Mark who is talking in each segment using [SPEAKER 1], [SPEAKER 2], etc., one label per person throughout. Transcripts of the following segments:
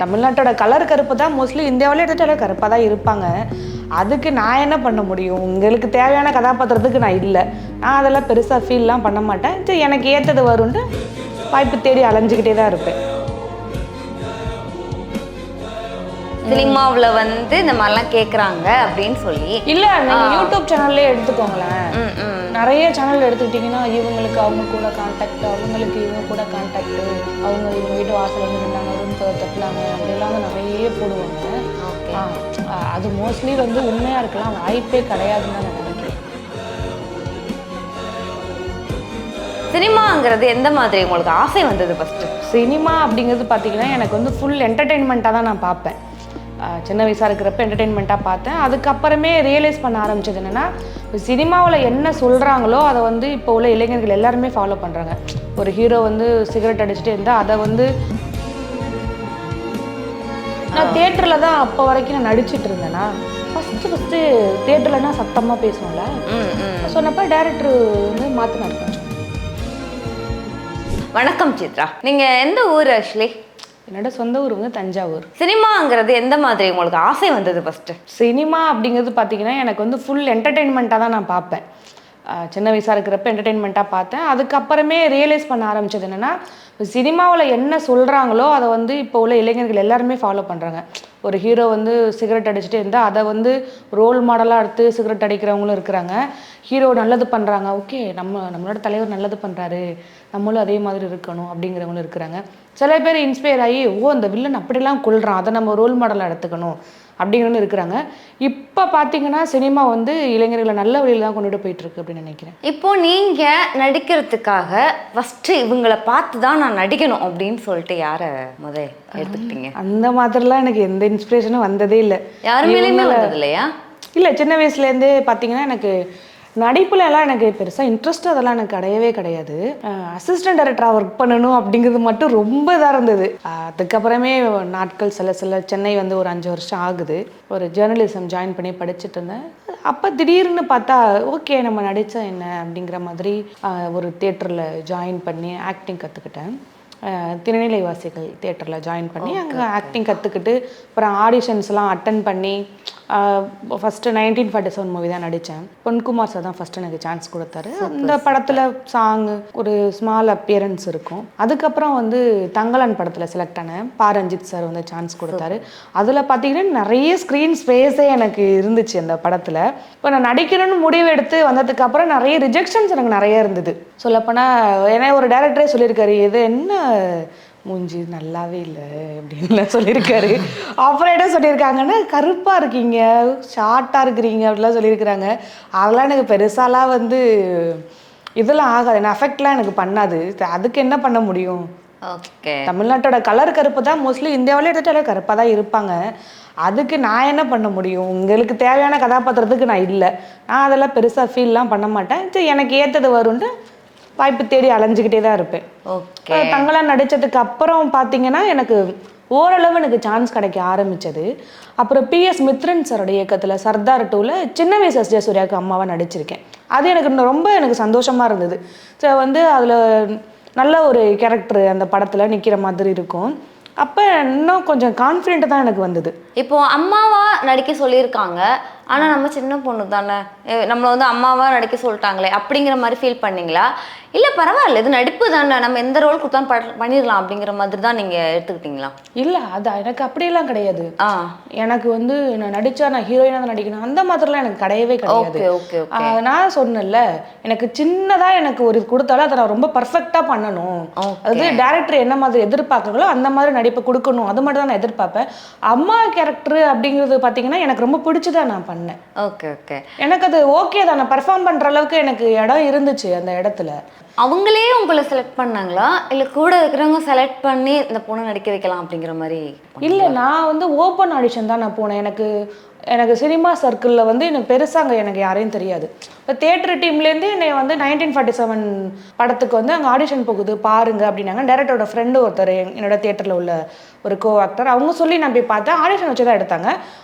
[SPEAKER 1] தமிழ்நாட்டோட கலர் கருப்பு தான் மோஸ்ட்லி இந்தியாவிலே எடுத்துகிட்டு கருப்பாக தான் இருப்பாங்க. அதுக்கு நான் என்ன பண்ண முடியும்? உங்களுக்கு தேவையான கதாபாத்திரத்துக்கு நான் இல்லை. நான் அதெல்லாம் பெருசாக ஃபீல்லாம் பண்ண மாட்டேன். சரி, எனக்கு ஏற்றது வரும்ன்ட்டு வாய்ப்பு தேடி அலைஞ்சிக்கிட்டே தான் இருப்பேன்.
[SPEAKER 2] சினிமாவில் வந்து இந்த மாதிரிலாம் கேட்குறாங்க அப்படின்னு சொல்லி
[SPEAKER 1] இல்லை, நீங்கள் யூடியூப் சேனல்லே எடுத்துக்கோங்களேன். நிறைய சேனல் எடுத்துக்கிட்டிங்கன்னா இவங்களுக்கு அவங்க கூட கான்டாக்ட், அவங்களுக்கு இவங்க கூட கான்டாக்டு, அவங்க இவங்க வீட்டு வாசல் வந்து நின்றாங்க, ரூம் தட்டினாங்க, அப்படிலாம் நிறைய போடுவாங்க. அது மோஸ்ட்லி வந்து உண்மையாக இருக்கலாம், வாய்ப்பே கிடையாதுன்னு தான் நான் நினைக்கிறேன்.
[SPEAKER 2] சினிமாங்கிறது எந்த மாதிரி உங்களுக்கு ஆசை வந்தது ஃபஸ்ட்டு?
[SPEAKER 1] சினிமா அப்படிங்கிறது பார்த்தீங்கன்னா எனக்கு வந்து ஃபுல் என்டர்டெயின்மெண்ட்டாக தான் நான் பார்ப்பேன். சின்ன வயசாக இருக்கிறப்ப என்டர்டெயின்மெண்ட்டாக பார்த்தேன். அதுக்கப்புறமே ரியலைஸ் பண்ண ஆரம்பிச்சது என்னென்னா, சினிமாவில் என்ன சொல்கிறாங்களோ அதை வந்து இப்போ உள்ள இளைஞர்கள் எல்லாருமே ஃபாலோ பண்ணுறாங்க. ஒரு ஹீரோ வந்து சிகரெட் அடிச்சுட்டு இருந்தால் அதை வந்து நான் தியேட்டரில் தான் அப்போ வரைக்கும் நான் நடிச்சிட்டு இருந்தேன்னா, ஃபஸ்ட்டு தியேட்டர்லனா சத்தமாக பேசுவோம்ல, சொன்னப்போ டேரக்டர் வந்து மாற்றினாரு கொஞ்சம்.
[SPEAKER 2] வணக்கம் சித்ரா, நீங்கள் எந்த ஊர் ஆக்சுவலி?
[SPEAKER 1] என்னோட சொந்த ஊர் வந்து தஞ்சாவூர்.
[SPEAKER 2] சினிமாங்கிறது எந்த மாதிரி உங்களுக்கு ஆசை வந்தது ஃபஸ்ட்டு?
[SPEAKER 1] சினிமா அப்படிங்கிறது பார்த்தீங்கன்னா எனக்கு வந்து ஃபுல் என்டர்டெயின்மெண்ட்டாக தான் நான் பார்ப்பேன். சின்ன வயசாக இருக்கிறப்ப என்டர்டெயின்மெண்ட்டாக பார்த்தேன். அதுக்கப்புறமே ரியலைஸ் பண்ண ஆரம்பிச்சது என்னென்னா, சினிமாவில் என்ன சொல்கிறாங்களோ அதை வந்து இப்போ உள்ள இளைஞர்கள் எல்லாருமே ஃபாலோ பண்ணுறாங்க. ஒரு ஹீரோ வந்து சிகரெட் அடிச்சுட்டு இருந்தால் அதை வந்து ரோல் மாடலாக எடுத்து சிகரெட் அடிக்கிறவங்களும் இருக்கிறாங்க. ஹீரோ நல்லது பண்ணுறாங்க, ஓகே நம்மளோட தலைவர் நல்லது பண்ணுறாரு, நம்மளும் அதே மாதிரி இருக்கணும் அப்படிங்கிறவங்களும் இருக்கிறாங்க. சில பேர் இன்ஸ்பயர் ஆகி அந்த வில்லன் அப்படிலாம் கொள்கிறான், அதை நம்ம ரோல் மாடலாக எடுத்துக்கணும் அப்படிங்கிறவங்க இருக்கிறாங்க. இப்போ பார்த்தீங்கன்னா சினிமா வந்து இளைஞர்களை நல்ல வழியில் தான் கொண்டுட்டு போயிட்டுருக்கு அப்படின்னு நினைக்கிறேன்.
[SPEAKER 2] இப்போது நீங்கள் நடிக்கிறதுக்காக ஃபஸ்ட்டு இவங்களை பார்த்து தான் நான் நடிக்கணும் அப்படின்னு சொல்லிட்டு யாரை முதல் எடுத்துக்கிட்டீங்க?
[SPEAKER 1] அந்த மாதிரிலாம் எனக்கு எந்த இன்ஸ்பிரேஷனும் வந்ததே இல்லை.
[SPEAKER 2] யாருமே வந்தது இல்லையா?
[SPEAKER 1] இல்லை, சின்ன வயசுலேருந்தே பார்த்தீங்கன்னா எனக்கு நடிப்புல எல்லாம் எனக்கு பெருசாக இன்ட்ரெஸ்ட் அதெல்லாம் எனக்கு கிடையவே கிடையாது. அசிஸ்டன்ட் டைரக்டராக ஒர்க் பண்ணணும் அப்படிங்கிறது மட்டும் ரொம்ப இதாக இருந்தது. அதுக்கப்புறமே நாட்கள் சில சென்னை வந்து ஒரு 5 வருஷம் ஆகுது. ஒரு ஜேர்னலிசம் ஜாயின் பண்ணி படிச்சுட்டு இருந்தேன். அப்போ திடீர்னு பார்த்தா ஓகே நம்ம நடித்தா என்ன அப்படிங்கிற மாதிரி ஒரு தியேட்டரில் ஜாயின் பண்ணி ஆக்டிங் கற்றுக்கிட்டேன். திருநிலைவாசிகள் தியேட்டரில் ஜாயின் பண்ணி அங்கே ஆக்டிங் கற்றுக்கிட்டு அப்புறம் ஆடிஷன்ஸ்லாம் அட்டன் பண்ணி ஃபஸ்ட்டு 1947 மூவி தான் நடித்தேன். பொன்குமார் சார் தான் ஃபஸ்ட்டு எனக்கு சான்ஸ் கொடுத்தாரு. அந்த படத்தில் சாங்கு ஒரு ஸ்மால் அப்பியரன்ஸ் இருக்கும். அதுக்கப்புறம் வந்து தங்கலான் படத்தில் செலக்ட் ஆனேன். ரஞ்சித் சார் வந்து சான்ஸ் கொடுத்தாரு. அதில் பார்த்தீங்கன்னா நிறைய ஸ்க்ரீன் ஸ்பேஸே எனக்கு இருந்துச்சு அந்த படத்தில். இப்போ நான் நடிக்கணும்னு முடிவு எடுத்து வந்ததுக்கப்புறம் நிறைய ரிஜெக்ஷன்ஸ் எனக்கு நிறைய இருந்தது. சொல்லப்போனால் ஏன்னா ஒரு டேரக்டரே சொல்லியிருக்காரு, இது என்ன மூஞ்சி நல்லாவே இல்லை அப்படின்லாம் சொல்லியிருக்காரு. அப்புறம் என்ன சொல்லியிருக்காங்கன்னா, கருப்பாக இருக்கீங்க, ஷார்ட்டாக இருக்கிறீங்க அப்படிலாம் சொல்லியிருக்கிறாங்க. அதெல்லாம் எனக்கு பெருசாலாம் வந்து இதெல்லாம் ஆகாது, என்ன அஃபெக்ட்லாம் எனக்கு பண்ணாது. அதுக்கு என்ன பண்ண முடியும்?
[SPEAKER 2] ஓகே,
[SPEAKER 1] தமிழ்நாட்டோட கலர் கருப்பு தான் மோஸ்ட்லி இந்தியாவிலே எடுத்துகிட்டு கருப்பாக தான் இருப்பாங்க. அதுக்கு நான் என்ன பண்ண முடியும்? உங்களுக்கு தேவையான கதாபாத்திரத்துக்கு நான் இல்லை. நான் அதெல்லாம் பெருசாக ஃபீல்லாம் பண்ண மாட்டேன். சரி, எனக்கு ஏற்றது வரும்ன்ட்டு வாய்ப்பு தேடி அலைஞ்சிக்கிட்டே தான் இருப்பேன்.
[SPEAKER 2] ஓகே,
[SPEAKER 1] தங்களான் நடித்ததுக்கு அப்புறம் பார்த்தீங்கன்னா எனக்கு ஓரளவு எனக்கு சான்ஸ் கிடைக்க ஆரம்பித்தது. அப்புறம் PS மித்ரன் சாரோட இயக்கத்தில் சர்தார் 2ல் சின்ன வயசு எஸ். ஜே. சூர்யாவுக்கு அம்மாவாக நடிச்சிருக்கேன். அது எனக்கு ரொம்ப எனக்கு சந்தோஷமாக இருந்தது. ஸோ வந்து அதில் நல்ல ஒரு கேரக்டர் அந்த படத்தில் நிற்கிற மாதிரி இருக்கும். அப்போ இன்னும் கொஞ்சம் கான்ஃபிடென்ட் தான் எனக்கு வந்தது.
[SPEAKER 2] இப்போது அம்மாவாக நடிக்க சொல்லியிருக்காங்க, ஆனால் நம்ம சின்ன பொண்ணு தானே, நம்மளை வந்து அம்மாவாக நடிக்க சொல்லிட்டாங்களே அப்படிங்கிற மாதிரி ஃபீல் பண்ணீங்களா? இல்லை பரவாயில்ல, இது நடிப்பு தானே, நம்ம எந்த ரோல் கொடுத்தாலும் பண்ணிடலாம் அப்படிங்கிற மாதிரி தான் நீங்கள் எடுத்துக்கிட்டீங்களா?
[SPEAKER 1] இல்லை, அது எனக்கு அப்படியெல்லாம் கிடையாது. எனக்கு வந்து நான் நடித்தா நான் ஹீரோயினாக தான் நடிக்கணும் அந்த மாதிரிலாம் எனக்கு கிடையவே கிடையாது. நான் சொன்னேன்ல, எனக்கு சின்னதாக எனக்கு ஒரு கொடுத்தாலும் அதை நான் ரொம்ப பர்ஃபெக்டாக பண்ணணும். அது டேரக்டர் என்ன மாதிரி எதிர்பார்க்குறாங்களோ அந்த மாதிரி நடிப்பை கொடுக்கணும், அது மட்டும் தான் நான் எதிர்பார்ப்பேன். அம்மா கேரக்டர் அப்படிங்கிறது பார்த்தீங்கன்னா எனக்கு ரொம்ப பிடிச்சதான் நான் பண்ணேன்.
[SPEAKER 2] ஓகே ஓகே,
[SPEAKER 1] எனக்கு அது ஓகே தான், நான் பர்ஃபார்ம் பண்ணுற அளவுக்கு எனக்கு இடம் இருந்துச்சு அந்த இடத்துல.
[SPEAKER 2] அவங்களே உங்களை செலக்ட் பண்ணாங்களா, இல்லை கூட இருக்கிறவங்க செலக்ட் பண்ணி இந்த பொண்ணு நடிக்க வைக்கலாம் அப்படிங்கிற மாதிரி?
[SPEAKER 1] இல்லை, நான் வந்து ஓப்பன் ஆடிஷன் தான் நான் போனேன். எனக்கு சினிமா சர்க்கிளில் வந்து எனக்கு பெருசாக அங்கே எனக்கு யாரையும் தெரியாது. இப்போ தியேட்டர் டீம்லேருந்து என்னை வந்து 1947 படத்துக்கு வந்து அங்கே ஆடிஷன் போகுது பாருங்க அப்படின்னாங்க. டேரக்டரோட ஃப்ரெண்டு ஒருத்தர் என்னோட தியேட்டரில் உள்ள ஒரு கோ ஆக்டர், அவங்க சொல்லி நான் போய் பார்த்தேன். ஆடிஷன் வச்சு தான் எடுத்தாங்க.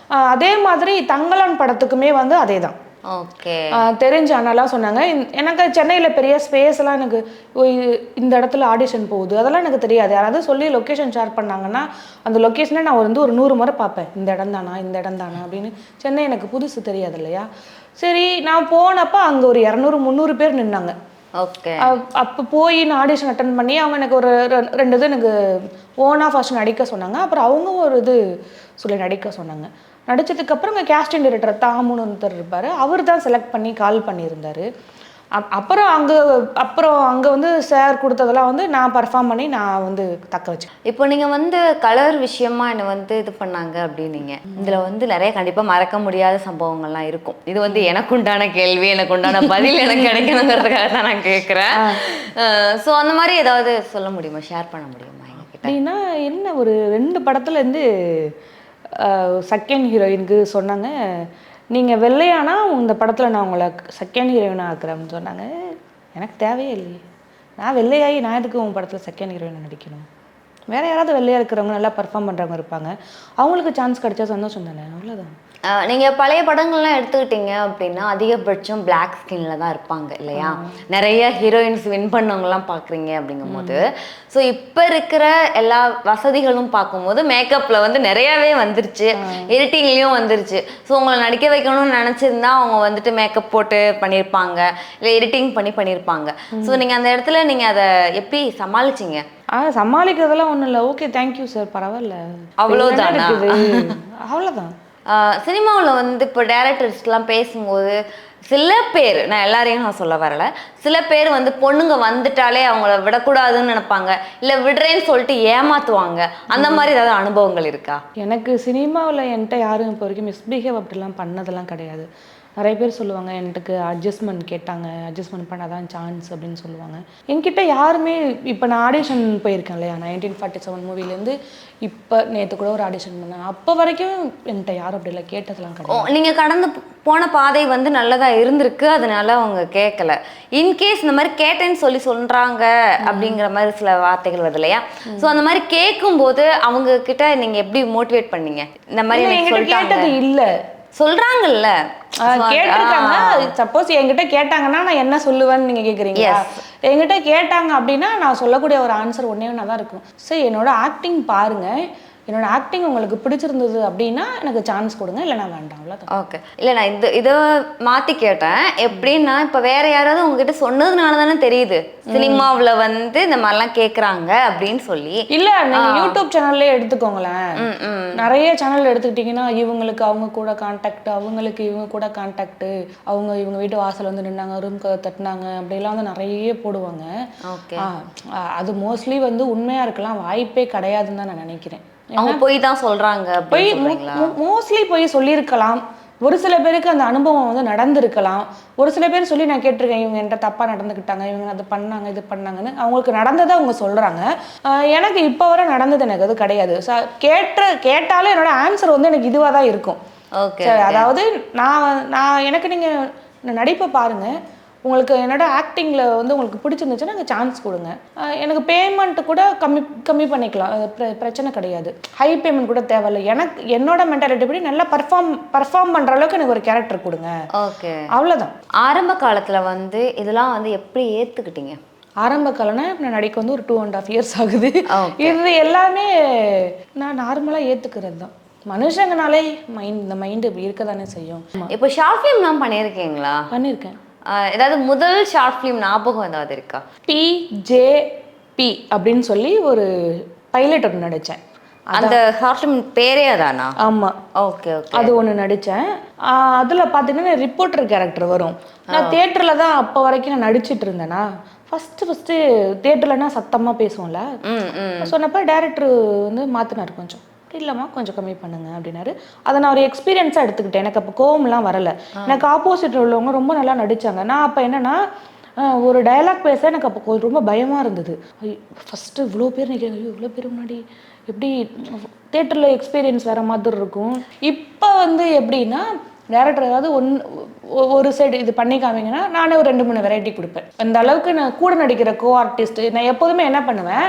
[SPEAKER 1] அதே மாதிரி தங்கலான் படத்துக்குமே வந்து அதே தான்.
[SPEAKER 2] ஓகே.
[SPEAKER 1] தெரிஞ்ச அண்ணாலாம் சொன்னாங்க. எனக்கு சென்னையில் பெரிய ஸ்பேஸ்லாம் எனக்கு இந்த இடத்துல ஆடிஷன் போகுது அதெல்லாம் எனக்கு தெரியாது. யாராவது சொல்லி லொக்கேஷன் ஷேர் பண்ணாங்கன்னா அந்த லொக்கேஷனை நான் வந்து ஒரு 100 முறை பார்ப்பேன். இந்த இடம் தானா இந்த இடம் தானா அப்படின்னு. சென்னை எனக்கு புதுசு தெரியாது இல்லையா. சரி நான் போனப்போ அங்கே ஒரு 200-300 பேர் நின்னாங்க.
[SPEAKER 2] ஓகே.
[SPEAKER 1] அப்போ போய் நான் ஆடிஷன் அட்டன் பண்ணி அவங்க எனக்கு ஒரு 2 இது எனக்கு ஓனாக ஃபர்ஸ்ட் நடிக்க சொன்னாங்க. அப்புறம் அவங்க ஒரு இது சொல்லி நடிக்க சொன்னாங்க. நடிச்சதுக்கப்புறம் இங்கே கேஸ்டிங் டைரக்டர் தாமுன்னு ஒருத்தர் இருப்பார். அவர் தான் செலக்ட் பண்ணி கால் பண்ணியிருந்தார். அப்புறம் அங்கே வந்து சார் கொடுத்ததெல்லாம் வந்து நான் பர்ஃபார்ம் பண்ணி நான் வந்து தக்க வச்சேன்.
[SPEAKER 2] இப்போ நீங்கள் வந்து கலர் விஷயமா என்னை வந்து இது பண்ணாங்க அப்படின்னீங்க. இதில் வந்து நிறைய கண்டிப்பாக மறக்க முடியாத சம்பவங்கள்லாம் இருக்கும். இது வந்து எனக்கு உண்டான கேள்வி, எனக்கு உண்டான பதில் எனக்கு கிடைக்கணுங்கிறதுக்காக தான் நான் கேட்குறேன். ஸோ அந்த மாதிரி ஏதாவது சொல்ல முடியுமா, ஷேர் பண்ண முடியுமா எங்ககிட்ட?
[SPEAKER 1] அப்படின்னா என்ன ஒரு 2 படத்துலேருந்து செகண்ட் ஹீரோயினுக்கு சொன்னாங்க, நீங்கள் வெள்ளையானா இந்த படத்தில் நான் உங்களை செகண்ட் ஹீரோயினாக ஆக்குறேன்னு சொன்னாங்க. எனக்கு தேவையே இல்லையே, நான் வெள்ளையாகி நான் எதுக்கு உங்கள் படத்தில் செகண்ட் ஹீரோயினை நடிக்கணும்? வேறு யாராவது வெள்ளையாக இருக்கிறவங்க நல்லா பர்ஃபார்ம் பண்ணுறவங்க இருப்பாங்க, அவங்களுக்கு சான்ஸ் கிடைச்சா சந்தோஷம் தானே, அவ்வளோதான்.
[SPEAKER 2] நீங்கள் பழைய படங்கள்லாம் எடுத்துக்கிட்டீங்க அப்படின்னா அதிகபட்சம் பிளாக் ஸ்கின்ல தான் இருப்பாங்க இல்லையா. நிறைய ஹீரோயின்ஸ் வின் பண்ணவங்கலாம் பார்க்குறீங்க அப்படிங்கும் போது, ஸோ இப்போ இருக்கிற எல்லா வசதிகளும் பார்க்கும்போது மேக்கப்பில் வந்து நிறையாவே வந்துருச்சு, எடிட்டிங்லேயும் வந்துருச்சு. ஸோ உங்களை நடிக்க வைக்கணும்னு நினச்சிருந்தா அவங்க வந்துட்டு மேக்கப் போட்டு பண்ணியிருப்பாங்க, இல்லை எடிட்டிங் பண்ணியிருப்பாங்க. ஸோ நீங்கள் அந்த இடத்துல நீங்கள் அதை எப்படி சமாளிச்சிங்க?
[SPEAKER 1] சமாளிக்கிறதெல்லாம் ஒன்றும் இல்லை, ஓகே தேங்க்யூ சார் பரவாயில்ல,
[SPEAKER 2] அவ்வளோதான்
[SPEAKER 1] இருக்குது, அவ்வளோதான்.
[SPEAKER 2] சினிமாவில் வந்து இப்போ டேரக்டர்ஸ்லாம் பேசும்போது சில பேர், நான் எல்லாரையும் நான் சொல்ல வரல, சில பேர் வந்து பொண்ணுங்க வந்துட்டாலே அவங்கள விடக்கூடாதுன்னு நினைப்பாங்க, இல்லை விடுறேன்னு சொல்லிட்டு ஏமாத்துவாங்க. அந்த மாதிரி ஏதாவது அனுபவங்கள் இருக்கா?
[SPEAKER 1] எனக்கு சினிமாவில் என்கிட்ட யாரும் இப்போ வரைக்கும் மிஸ்பிஹேவ் அப்படிலாம் பண்ணதெல்லாம் கிடையாது. நிறைய பேர் சொல்லுவாங்க எனக்கு அட்ஜஸ்ட்மெண்ட் கேட்டாங்க, அட்ஜஸ்ட்மெண்ட் பண்ணாதான் சான்ஸ் அப்படின்னு சொல்லுவாங்க. என்கிட்ட யாருமே, இப்போ நான் ஆடிஷன் போயிருக்கேன் இல்லையா, 1947 மூவிலேருந்து இப்போ நேற்று கூட ஒரு ஆடிஷன் பண்ணேன், அப்போ வரைக்கும் என்கிட்ட யாரும் அப்படிலாம் கேட்டதெல்லாம் கிடையாது.
[SPEAKER 2] நீங்கள் கடந்து போன பாதை வந்து நல்லதாக இருந்திருக்கு, அதனால அவங்க கேட்கல. இன்கேஸ் இந்த மாதிரி கேட்டேன்னு சொல்கிறாங்க அப்படிங்கிற மாதிரி சில வார்த்தைகள் வருது இல்லையா. ஸோ அந்த மாதிரி கேட்கும்போது அவங்க கிட்ட நீங்கள் எப்படி மோட்டிவேட் பண்ணீங்க? இந்த மாதிரி
[SPEAKER 1] கேட்டது இல்லை
[SPEAKER 2] சொல்றாங்கல்ல,
[SPEAKER 1] கேட்டிருக்காங்க. சப்போஸ் என்கிட்ட கேட்டாங்கன்னா நான் என்ன சொல்லுவேன்னு நீங்க கேக்குறீங்களா? என்கிட்ட கேட்டாங்க அப்படின்னா நான் சொல்லக்கூடிய ஒரு ஆன்சர் ஒன்னே ஒன்றா தான் இருக்கும். சரி என்னோட ஆக்டிங் பாருங்க, என்னோட ஆக்டிங் உங்களுக்கு பிடிச்சிருந்தது அப்படின்னா எனக்கு சான்ஸ் கொடுங்க, இல்லைனா வேண்டாம், அவ்வளோதான்.
[SPEAKER 2] ஓகே. இல்லை நான் இதை மாற்றி கேட்டேன். எப்படின்னா இப்போ வேற யாராவது உங்ககிட்ட சொன்னதுனால தானே தெரியுது சினிமாவில் வந்து இந்த மாதிரிலாம் கேட்குறாங்க அப்படின்னு சொல்லி.
[SPEAKER 1] இல்லை நீங்கள் யூடியூப் சேனல்லே எடுத்துக்கோங்களேன், நிறைய சேனல் எடுத்துக்கிட்டிங்கன்னா இவங்களுக்கு அவங்க கூட கான்டாக்ட், அவங்களுக்கு இவங்க கூட கான்டாக்ட், இவங்க வீட்டு வாசல் வந்து நின்னாங்க, ரூம் தட்டினாங்க, அப்படிலாம் வந்து நிறைய போடுவாங்க.
[SPEAKER 2] ஓகே.
[SPEAKER 1] அது மோஸ்ட்லி வந்து உண்மையாக இருக்கலாம் வாய்ப்பே கிடையாதுன்னு தான் நான் நினைக்கிறேன்.
[SPEAKER 2] அவங்க போய் தான் சொல்றாங்க,
[SPEAKER 1] போய் மோஸ்ட்லி போய் சொல்லியிருக்கலாம். ஒரு சில பேருக்கு அந்த அனுபவம் வந்து நடந்திருக்கலாம். ஒரு சில பேர் சொல்லி நான் கேட்டிருக்கேன், இவங்க என்கிட்ட தப்பா நடந்துக்கிட்டாங்க, இவங்க அது பண்ணாங்க இது பண்ணாங்கன்னு அவங்களுக்கு நடந்ததை அவங்க சொல்றாங்க. எனக்கு இப்போ வரை நடந்தது எனக்கு அது கிடையாது. கேட்டாலும் என்னோட ஆன்சர் வந்து எனக்கு இதுவாக தான் இருக்கும்.
[SPEAKER 2] ஓகே.
[SPEAKER 1] அதாவது நான் எனக்கு நீங்க நடிப்பை பாருங்க, உங்களுக்கு என்னோட ஆக்டிங்கில் வந்து உங்களுக்கு பிடிச்சிருந்துச்சுன்னா எனக்கு சான்ஸ் கொடுங்க, எனக்கு பேமெண்ட் கூட கம்மி பண்ணிக்கலாம், பிரச்சனை கிடையாது. ஹை பேமெண்ட் கூட தேவையில்லை. எனக்கு என்னோட மென்டாலிட்டி படி நல்லா பர்ஃபார்ம் பண்ணுற அளவுக்கு எனக்கு ஒரு கேரக்டர் கொடுங்க.
[SPEAKER 2] ஓகே,
[SPEAKER 1] அவ்வளோதான்.
[SPEAKER 2] ஆரம்ப காலத்தில் வந்து இதெல்லாம் வந்து எப்படி ஏற்றுக்கிட்டீங்க?
[SPEAKER 1] ஆரம்ப காலம்னா நான் நடிக்க வந்து ஒரு 2.5 years ஆகுது. இது எல்லாமே நான் நார்மலாக ஏற்றுக்கிறது தான். மனுஷங்கனாலே இந்த மைண்டு இப்படி இருக்க தானே செய்யும்.
[SPEAKER 2] இப்போ ஷார்ட் ஃபிலிம்லாம் பண்ணியிருக்கீங்களா?
[SPEAKER 1] பண்ணியிருக்கேன்.
[SPEAKER 2] ஏதாவது முதல் ஷார்ட் ஃபிலிம் ஞாபகம் ஏதாவது இருக்கா?
[SPEAKER 1] PJP அப்படின்னு சொல்லி ஒரு பைலட் ஒன்று நடித்தேன்.
[SPEAKER 2] அந்த ஷார்ட் ஃபிலிம் பேரே அதானா?
[SPEAKER 1] ஆமாம்.
[SPEAKER 2] Okay okay.
[SPEAKER 1] அது ஒன்று நடித்தேன். அதில் பார்த்தீங்கன்னா ரிப்போர்ட்டர் கேரக்டர் வரும். நான் தியேட்டரில் தான் அப்போ வரைக்கும் நான் நடிச்சிட்டு இருந்தேன்னா, ஃபஸ்ட்டு தியேட்டர்லனா சத்தமாக பேசுவோம்ல, சொன்னப்போ டேரக்டர் வந்து மாற்றினார், கொஞ்சம் இல்லைம்மா கொஞ்சம் கம்மி பண்ணுங்க அப்படின்னாரு. அதை நான் ஒரு எக்ஸ்பீரியன்ஸாக எடுத்துக்கிட்டேன். எனக்கு அப்போ கோவம்லாம் வரலை. எனக்கு ஆப்போசிட்டில் உள்ளவங்க ரொம்ப நல்லா நடித்தாங்க. நான் அப்போ என்னென்னா ஒரு டயலாக் பேச எனக்கு அப்போ ரொம்ப பயமாக இருந்தது. ஃபஸ்ட்டு இவ்வளோ பேர் நிற்கிறாங்க, இவ்வளோ பேர் முன்னாடி எப்படி, தேட்டரில் எக்ஸ்பீரியன்ஸ் வேறு மாதிரி இருக்கும். இப்போ வந்து எப்படின்னா டேரக்டர் ஏதாவது ஒரு சைடு இது பண்ணி காமிங்கன்னா நானே ஒரு 2-3 வெரைட்டி கொடுப்பேன். அந்த அளவுக்கு நான் கூட நடிக்கிற கோ ஆர்டிஸ்ட் நான் எப்போதுமே என்ன பண்ணுவேன்,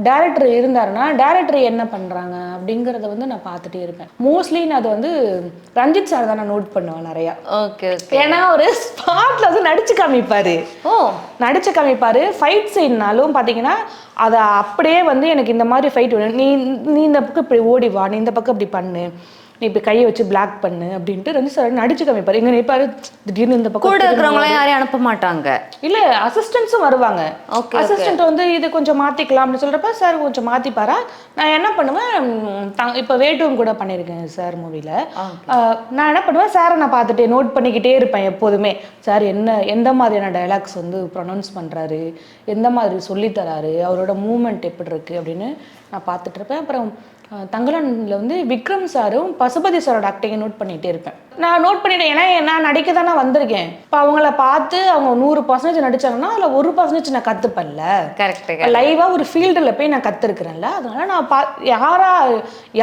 [SPEAKER 1] டேரக்டர் இருந்தாருன்னா டேரக்டர் என்ன பண்ணுறாங்க அப்படிங்கிறத வந்து நான் பார்த்துட்டே இருப்பேன். மோஸ்ட்லி நான் அது வந்து ரஞ்சித் சார் தான் நான் நோட் பண்ணுவேன் நிறையா.
[SPEAKER 2] ஓகே.
[SPEAKER 1] ஏன்னா ஒரு ஸ்பாட்ல வந்து நடிச்சு காமிப்பாரு. நடிச்சு காமிப்பாரு. ஃபைட் சீன்னாலும் பார்த்தீங்கன்னா அதை அப்படியே வந்து எனக்கு இந்த மாதிரி ஃபைட் வேணும், நீ இந்த பக்கம் இப்படி ஓடி வா, நீ இந்த பக்கம் இப்படி பண்ணு, நீ இப்படி கையை வச்சு பிளாக் பண்ணு அப்படின்ட்டு ரஞ்சித் சார் நடிச்சு காமிப்பாரு. இங்கே நிற்பாரு, திடீர்னு இந்த பக்கம்
[SPEAKER 2] கூட இருக்கிறவங்களாம் யாரையும் அனுப்ப மாட்டாங்க.
[SPEAKER 1] இல்லை, அசிஸ்டன்ஸும் வருவாங்க. அசிஸ்டன்ட் வந்து இது கொஞ்சம் மாற்றிக்கலாம் அப்படின்னு சொல்கிறப்ப சார் கொஞ்சம் மாற்றிப்பாரா. நான் என்ன பண்ணுவேன், இப்போ வேட்டுவும் கூட பண்ணியிருக்கேன் சார் மூவியில். நான் என்ன பண்ணுவேன், சாரை நான் பார்த்துட்டே நோட் பண்ணிக்கிட்டே இருப்பேன் எப்போதுமே. சார் எந்த மாதிரியான டைலாக்ஸ் வந்து ப்ரொனவுன்ஸ் பண்ணுறாரு, எந்த மாதிரி சொல்லித்தராரு, அவரோட மூமெண்ட் எப்படி இருக்குது அப்படின்னு நான் பார்த்துட்டு இருப்பேன். அப்புறம் தங்கலான்ல வந்து விக்ரம் சாரும் பசுபதி சாரோட ஆக்டிங்கை நோட் பண்ணிகிட்டே இருப்பேன். நான் நோட் பண்ணிட்டேன், ஏன்னா நான் நடிக்க தானே வந்திருக்கேன். இப்போ அவங்கள பார்த்து அவங்க 100% நடிச்சாங்கன்னா அதில் 1% நான் கற்றுப்பேன்ல.
[SPEAKER 2] கரெக்ட்.
[SPEAKER 1] லைவாக ஒரு ஃபீல்டில் போய் நான் கற்றுருக்குறேன்ல. அதனால நான்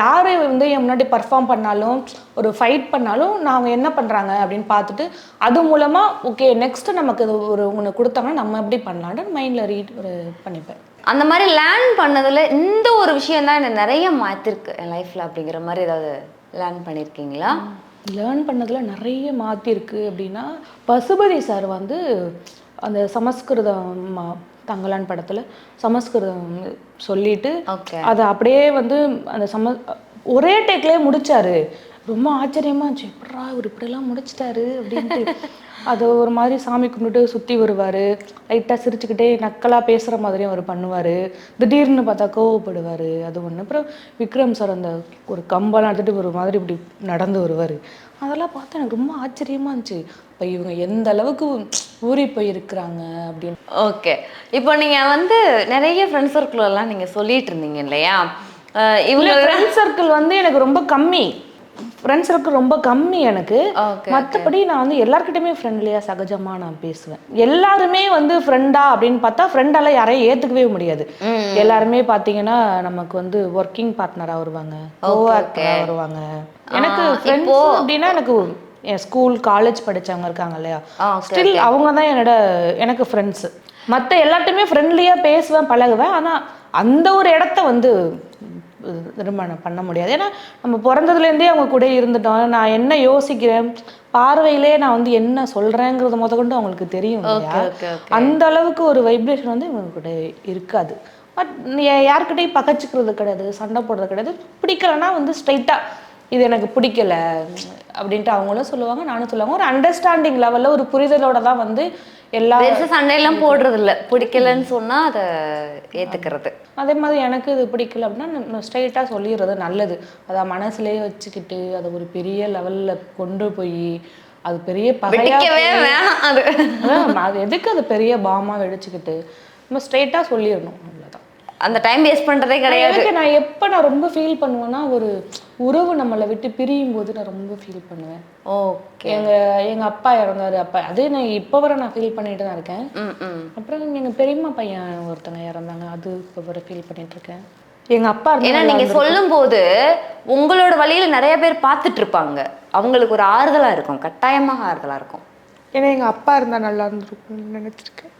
[SPEAKER 1] யார் வந்து என் முன்னாடி பர்ஃபார்ம் பண்ணாலும் ஒரு ஃபைட் பண்ணாலும் நான் அவங்க என்ன பண்ணுறாங்க அப்படின்னு பார்த்துட்டு அது மூலமாக ஓகே நெக்ஸ்ட்டு நமக்கு இது ஒன்று கொடுத்தாங்கன்னா நம்ம எப்படி பண்ணலான்னு மைண்டில் பண்ணிப்பேன்.
[SPEAKER 2] அந்த மாதிரி லேர்ன் பண்ணதில் இந்த ஒரு விஷயம் தான் என்னை நிறைய மாற்றிருக்கு என் லைஃப்பில் அப்படிங்கிற மாதிரி ஏதாவது லேர்ன் பண்ணியிருக்கீங்களா?
[SPEAKER 1] லேர்ன் பண்ணதில் நிறைய மாற்றிருக்கு அப்படின்னா, பசுபதி சார் வந்து அந்த சமஸ்கிருதம் தங்கலான் படத்தில் சமஸ்கிருதம் சொல்லிட்டு அதை அப்படியே வந்து அந்த ஒரே டேக்லேயே முடிச்சாரு. ரொம்ப ஆச்சரியமா இருந்துச்சு, எப்படா இவர் இப்படிலாம் முடிச்சிட்டாரு அப்படின்ட்டு. அது ஒரு மாதிரி சாமி கும்பிட்டு சுற்றி வருவார், லைட்டாக சிரிச்சுக்கிட்டே நக்கலாக பேசுகிற மாதிரியும் அவர் பண்ணுவார். திடீர்னு பார்த்தா கோவப்படுவார், அது ஒன்று. அப்புறம் விக்ரம் சார் அந்த ஒரு கம்பெல்லாம் எடுத்துகிட்டு ஒரு மாதிரி இப்படி நடந்து வருவார். அதெல்லாம் பார்த்தா எனக்கு ரொம்ப ஆச்சரியமாக இருந்துச்சு, இப்போ இவங்க எந்த அளவுக்கு ஊறி போயிருக்கிறாங்க அப்படின்னு.
[SPEAKER 2] ஓகே, இப்போ நீங்கள் வந்து நிறைய ஃப்ரெண்ட்ஸ் சர்க்கிளெல்லாம் நீங்கள் சொல்லிட்டு இருந்தீங்க இல்லையா?
[SPEAKER 1] இவங்க ஃப்ரெண்ட் சர்க்கிள் வந்து எனக்கு ரொம்ப கம்மி. ஃப்ரெண்ட்ஸ் சர்க்கிள் ரொம்ப கம்மி எனக்கு. மற்றபடி நான் வந்து எல்லாருக்கிட்டையுமே ஃப்ரெண்ட்லியாக சகஜமாக நான் பேசுவேன். எல்லாருமே வந்து ஃப்ரெண்டா அப்படின்னு பார்த்தா ஃப்ரெண்டால யாரையும் ஏற்றுக்கவே முடியாது. எல்லாருமே பார்த்தீங்கன்னா நமக்கு வந்து ஒர்க்கிங் பார்ட்னராக வருவாங்க, கோஆக்டராக வருவாங்க. எனக்கு ஃப்ரெண்ட்ஸ் அப்படின்னா எனக்கு என் ஸ்கூல் காலேஜ் படித்தவங்க இருக்காங்க இல்லையா, ஸ்டில் அவங்க தான் எனக்கு ஃப்ரெண்ட்ஸு. மற்ற எல்லாத்தையுமே ஃப்ரெண்ட்லியாக பேசுவேன், பழகுவேன். ஆனால் அந்த ஒரு இடத்த வந்து திருமணம் பண்ண முடியாது. ஏன்னா நம்ம பிறந்ததுலேருந்தே அவங்க கூட இருந்துட்டோம். நான் என்ன யோசிக்கிறேன், பார்வையிலே நான் வந்து என்ன சொல்கிறேங்கிறது கொண்டு அவங்களுக்கு தெரியும் இல்லையா. அந்த அளவுக்கு ஒரு வைப்ரேஷன் வந்து இவங்க கூட இருக்காது. பட் யாருக்கிட்டையும் பகச்சிக்கிறது கிடையாது, சண்டை போடுறது கிடையாது. பிடிக்கலைன்னா வந்து ஸ்ட்ரைட்டாக இது எனக்கு பிடிக்கல அப்படின்ட்டு அவங்களும் சொல்லுவாங்க, நானும் சொல்லுவாங்க. ஒரு அண்டர்ஸ்டாண்டிங் லெவலில் ஒரு புரிதலோட தான் வந்து எல்லா
[SPEAKER 2] சண்டையெல்லாம் போடுறது இல்லை. பிடிக்கலன்னு சொன்னால் அதை ஏற்றுக்கிறது.
[SPEAKER 1] அதே மாதிரி எனக்கு இது பிடிக்கல அப்படின்னா ஸ்ட்ரைட்டாக சொல்லிடுறது நல்லது. அதை மனசுலேயே வச்சுக்கிட்டு அதை ஒரு பெரிய லெவலில் கொண்டு போய் அது பெரிய
[SPEAKER 2] பகையாவே வேணாம்.
[SPEAKER 1] அது எதுக்கு அது பெரிய பாமாக வெடிச்சுக்கிட்டு நம்ம ஸ்ட்ரைட்டாக சொல்லிடணும், அவ்வளோதான்.
[SPEAKER 2] அந்த டைம் வேஸ்ட் பண்ணுறதே கிடையாது.
[SPEAKER 1] நான் ரொம்ப ஃபீல் பண்ணுவேன்னா ஒரு உறவு நம்மளை விட்டு பிரியும் போது நான் ரொம்ப ஃபீல் பண்ணுவேன்.
[SPEAKER 2] ஓகே.
[SPEAKER 1] எங்கள் அப்பா இறந்தாரு. அப்பா அதே நான் இப்போ வரை நான் ஃபீல் பண்ணிட்டு தான் இருக்கேன். அப்புறம் எங்கள் பெரியம்மா பையன் ஒருத்தங்க இறந்தாங்க, அது இப்போ வரை ஃபீல் பண்ணிட்டு இருக்கேன். எங்கள் அப்பா
[SPEAKER 2] ஏன்னா நீங்கள் சொல்லும்போது உங்களோட வழியில் நிறைய பேர் பார்த்துட்டு இருப்பாங்க, அவங்களுக்கு ஒரு ஆறுதலாக இருக்கும், கட்டாயமாக ஆறுதலாக இருக்கும்.
[SPEAKER 1] ஏன்னா எங்கள் அப்பா இருந்தால் நல்லா இருந்திருக்கும்னு நினச்சிருக்கேன்.